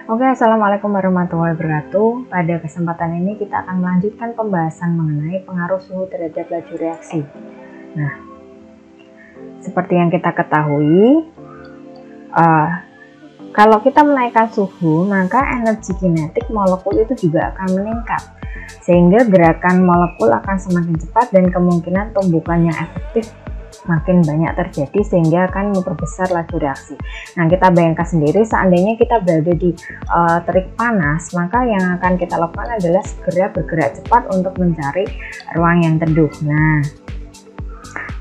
Oke, assalamualaikum warahmatullahi wabarakatuh. Pada kesempatan ini kita akan melanjutkan pembahasan mengenai pengaruh suhu terhadap laju reaksi. Nah, seperti yang kita ketahui, kalau kita menaikkan suhu, maka energi kinetik molekul itu juga akan meningkat, sehingga gerakan molekul akan semakin cepat dan kemungkinan tumbukannya efektif makin banyak terjadi, sehingga akan memperbesar laju reaksi. Nah, kita bayangkan sendiri, seandainya kita berada di terik panas, maka yang akan kita lakukan adalah segera bergerak cepat untuk mencari ruang yang teduh. Nah,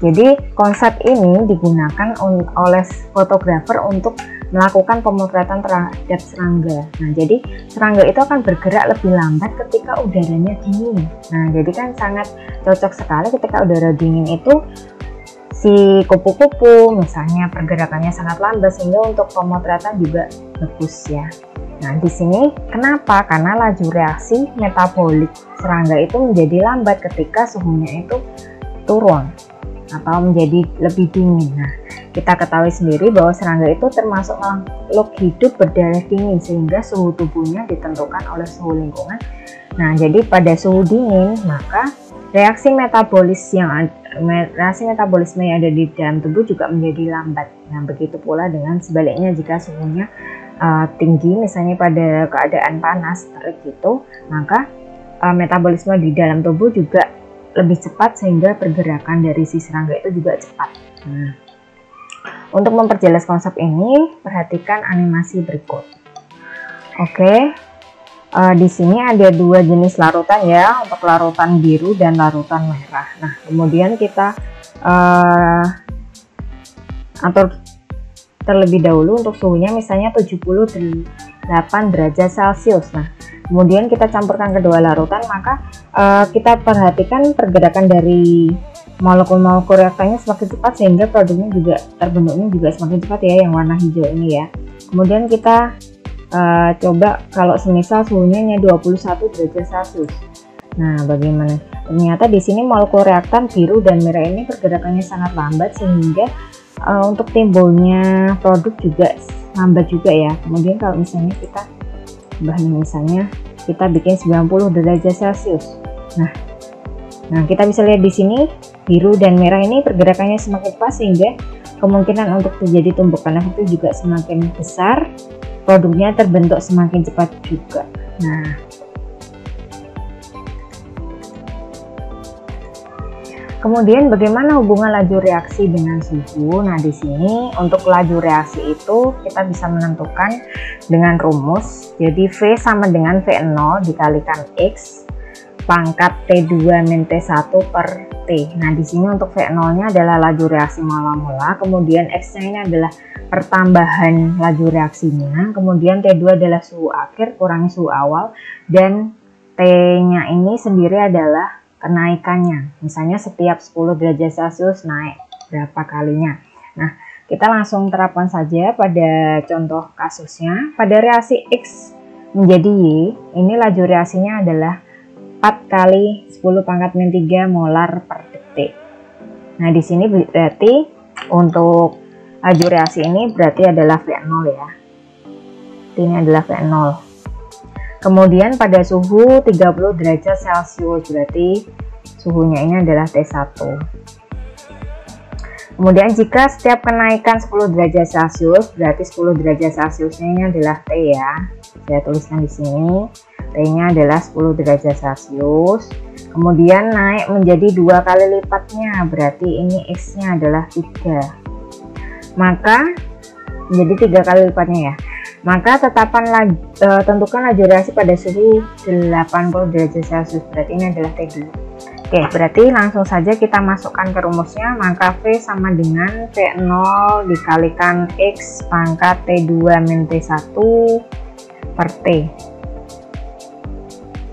jadi konsep ini digunakan oleh fotografer untuk melakukan pemotretan terhadap serangga. Nah, jadi serangga itu akan bergerak lebih lambat ketika udaranya dingin. Nah, jadi kan sangat cocok sekali ketika udara dingin itu si kupu-kupu misalnya pergerakannya sangat lambat, sehingga untuk pemotretan juga bagus ya. Nah, di sini kenapa? Karena laju reaksi metabolik serangga itu menjadi lambat ketika suhunya itu turun atau menjadi lebih dingin. Nah, kita ketahui sendiri bahwa serangga itu termasuk makhluk hidup berdarah dingin, sehingga suhu tubuhnya ditentukan oleh suhu lingkungan. Nah, jadi pada suhu dingin, maka reaksi metabolisme yang ada di dalam tubuh juga menjadi lambat. Nah, begitu pula dengan sebaliknya, jika suhunya tinggi, misalnya pada keadaan panas terik gitu, maka metabolisme di dalam tubuh juga lebih cepat, sehingga pergerakan dari si serangga itu juga cepat. Nah, untuk memperjelas konsep ini, perhatikan animasi berikut. Oke. Di sini ada dua jenis larutan ya, untuk larutan biru dan larutan merah. Nah, kemudian kita atur terlebih dahulu untuk suhunya misalnya 78 derajat Celcius. Nah, kemudian kita campurkan kedua larutan, maka kita perhatikan pergerakan dari molekul-molekul reaktannya semakin cepat, sehingga produknya juga terbentuknya juga semakin cepat ya, yang warna hijau ini ya. Kemudian kita coba kalau semisal suhunya hanya 21 derajat Celcius. Nah, bagaimana? Ternyata di sini molekul reaktan biru dan merah ini pergerakannya sangat lambat, sehingga untuk timbulnya produk juga lambat juga ya. Kemudian kalau misalnya kita bikin 90 derajat Celcius. Nah, kita bisa lihat di sini biru dan merah ini pergerakannya semakin cepat, sehingga kemungkinan untuk terjadi tumbukan efektif juga semakin besar. Produknya terbentuk semakin cepat juga. Nah, kemudian bagaimana hubungan laju reaksi dengan suhu? Nah, di sini untuk laju reaksi itu kita bisa menentukan dengan rumus. Jadi V sama dengan V0 dikalikan X pangkat T2 min T1 per T. Nah, di sini untuk V0-nya adalah laju reaksi mula-mula, kemudian X-nya ini adalah pertambahan laju reaksinya, kemudian T2 adalah suhu akhir kurangi suhu awal, dan T-nya ini sendiri adalah kenaikannya. Misalnya setiap 10 derajat Celcius naik berapa kalinya. Nah, kita langsung terapkan saja pada contoh kasusnya. Pada reaksi X menjadi Y, ini laju reaksinya adalah 4 kali 10 pangkat min 3 molar per detik. Nah, di sini berarti untuk laju reaksi ini berarti adalah V0 ya. Ini adalah V0. Kemudian pada suhu 30 derajat Celcius, berarti suhunya ini adalah T1. Kemudian jika setiap kenaikan 10 derajat Celcius, berarti 10 derajat Celciusnya ini adalah T ya. Saya tuliskan di sini. T-nya adalah 10 derajat Celcius. Kemudian naik menjadi 2 kali lipatnya, berarti ini X-nya adalah 3. Maka menjadi 3 kali lipatnya ya. Maka tentukan laju reaksi pada suhu 80 derajat Celcius, berarti ini adalah T2. Oke, berarti langsung saja kita masukkan ke rumusnya. Maka V sama dengan V0 dikalikan X pangkat T2 min T1 per T.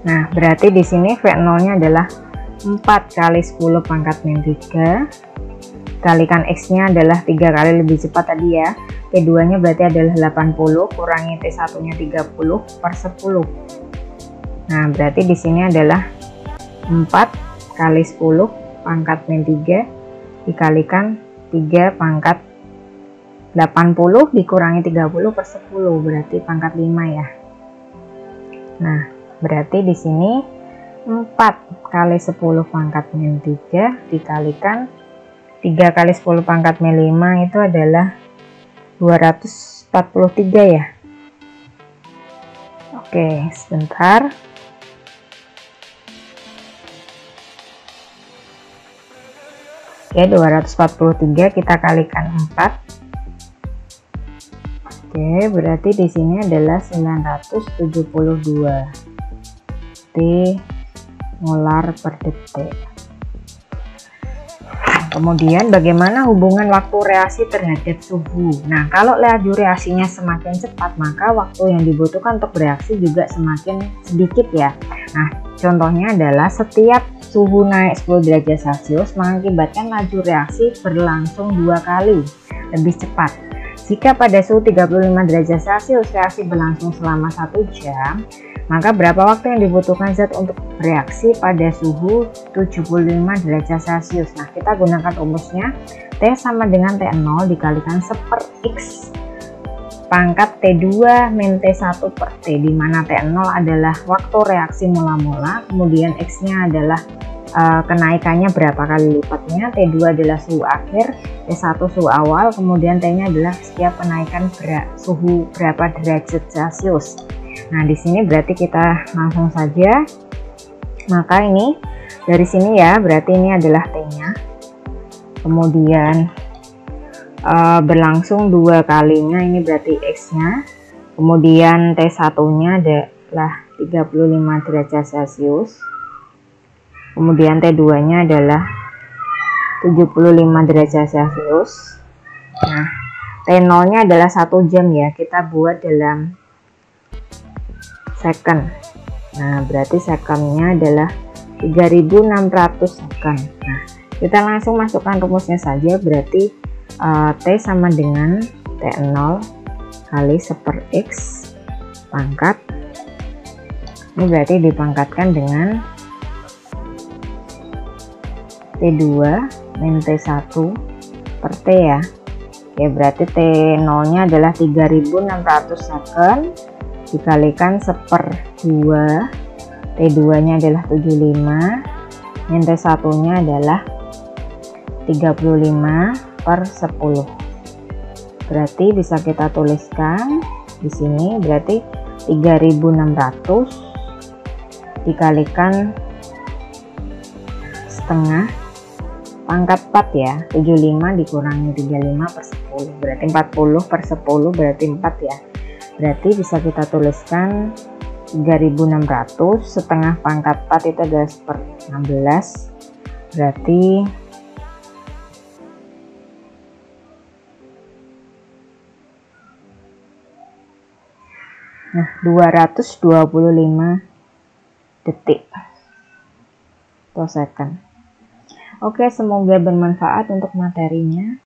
Nah, berarti di sini V0-nya adalah 4 kali 10 pangkat min 3 kalikan X-nya adalah 3 kali lebih cepat tadi ya. T2-nya berarti adalah 80 kurangi T1-nya 30 per 10. Nah, berarti di sini adalah 4 kali 10 pangkat min 3 dikalikan 3 pangkat 80 dikurangi 30 per 10, berarti pangkat 5 ya. Nah, berarti di sini 4 kali 10 pangkat min 3 dikalikan 3 kali 10 pangkat min 5 itu adalah 243 ya. Oke, sebentar. Oke, 243 kita kalikan 4. Oke, berarti di sini adalah 972 molar per detik. Kemudian bagaimana hubungan waktu reaksi terhadap suhu? Nah, kalau laju reaksinya semakin cepat, maka waktu yang dibutuhkan untuk bereaksi juga semakin sedikit ya. Nah, contohnya adalah setiap suhu naik 10 derajat Celcius mengakibatkan laju reaksi berlangsung 2 kali lebih cepat. Jika pada suhu 35 derajat Celcius reaksi berlangsung selama 1 jam, maka berapa waktu yang dibutuhkan zat untuk bereaksi pada suhu 75 derajat Celcius? Nah, kita gunakan rumusnya T sama dengan T0 dikalikan 1/X pangkat T2 min T1 per T, di mana T0 adalah waktu reaksi mula-mula, kemudian X-nya adalah kenaikannya berapa kali lipatnya, T2 adalah suhu akhir, T1 suhu awal, kemudian T-nya adalah setiap kenaikan suhu berapa derajat Celcius. Nah, di sini berarti kita langsung saja. Maka ini dari sini ya, berarti ini adalah T-nya. Kemudian berlangsung 2 kalinya, ini berarti X-nya. Kemudian T1-nya adalah 35 derajat Celcius. Kemudian T2-nya adalah 75 derajat Celcius. Nah, T0-nya adalah 1 jam ya, kita buat dalam second. Nah, berarti secondnya adalah 3600 second. Nah, kita langsung masukkan rumusnya saja, berarti T sama dengan T0 kali 1/X pangkat. Ini berarti dipangkatkan dengan T2 min T1 per T ya. Oke, berarti T0-nya adalah 3600 second dikalikan 1/2, T2-nya adalah 75, min T1-nya adalah 35/10. Berarti bisa kita tuliskan di sini, berarti 3600 dikalikan setengah pangkat 4 ya, 75 dikurangi 35/10, berarti 40/10, berarti 4 ya. Berarti bisa kita tuliskan 3600 setengah pangkat 4 itu adalah 1/16, berarti nah 225 detik atau second. Oke, semoga bermanfaat untuk materinya.